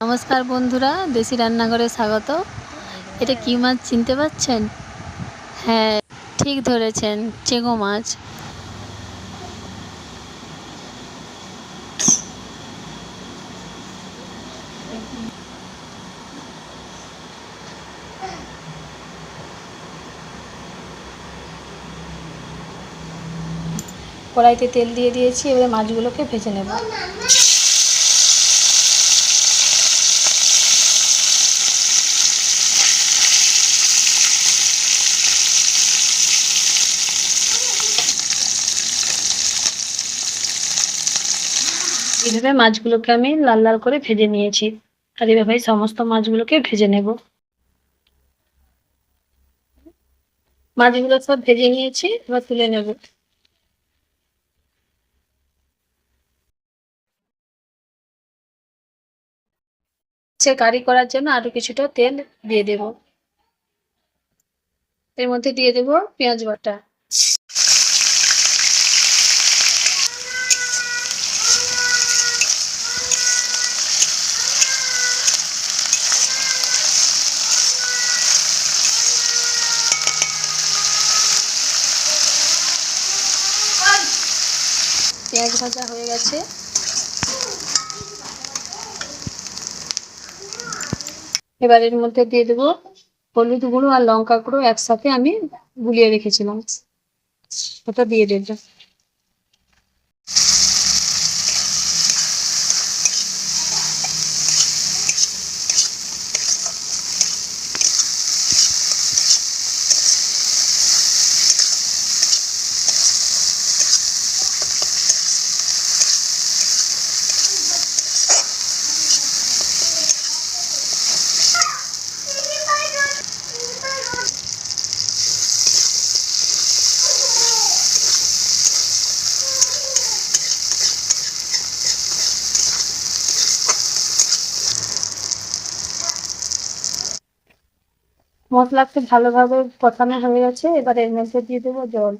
নমস্কার বন্ধুরা, দেশি রান্নাঘরে স্বাগত। এটা কি মাছ চিনতে পারছেন? হ্যাঁ, ঠিক ধরেছেন, চেঙ্গো মাছ। কড়াইতে তেল দিয়ে দিয়েছি, এবারে মাছগুলোকে ভেজে নেব। এইভাবে মাছগুলোকে আমি লাল লাল করে ভেজে নিয়েছি, আর এভাবে সমস্ত মাছগুলোকে ভেজে নেব। মাছগুলো সব ভেজে নিয়েছি, এবার তুলে নেব। সে কারি করার জন্য আরো কিছুটা তেল দিয়ে দেব। এর মধ্যে দিয়ে দেব পেঁয়াজ বাটা। পেঁয়াজ ভাজা হয়ে গেছে, এবার এর মধ্যে দিয়ে দেবো হলুদ গুঁড়ো আর লঙ্কা গুঁড়ো একসাথে আমি গুলিয়ে রেখেছিলাম, ওটা দিয়ে দেবো। মশলাকে ভালোভাবে কষানো হয়ে গেছে, এবার এর মধ্যে দিয়ে দেবো জল।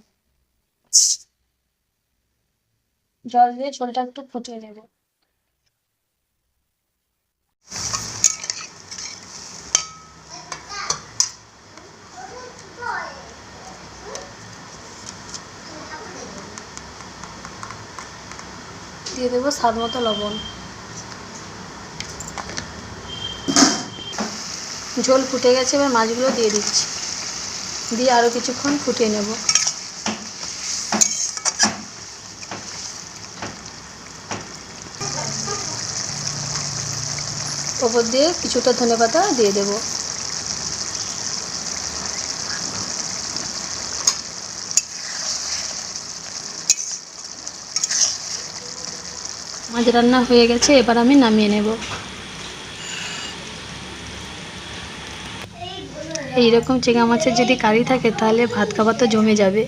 জল দিয়ে ঝোলটা একটু ফুটিয়ে নেব। দিয়ে দেবো স্বাদ মতো লবণ। ঝোল ফুটে গেছে, এবার মাছগুলো দিয়ে দিচ্ছি, দিয়ে আরো কিছুক্ষণ ফুটিয়ে নেব। ওপর দিয়ে কিছুটা ধনেপাতা দিয়ে দেব। মাছ রান্না হয়ে গেছে, এবার আমি নামিয়ে নেব। এইরকম চেঙ্গা মাছের যদি কারি থাকে তাহলে ভাত খাবার তো জমে যাবে।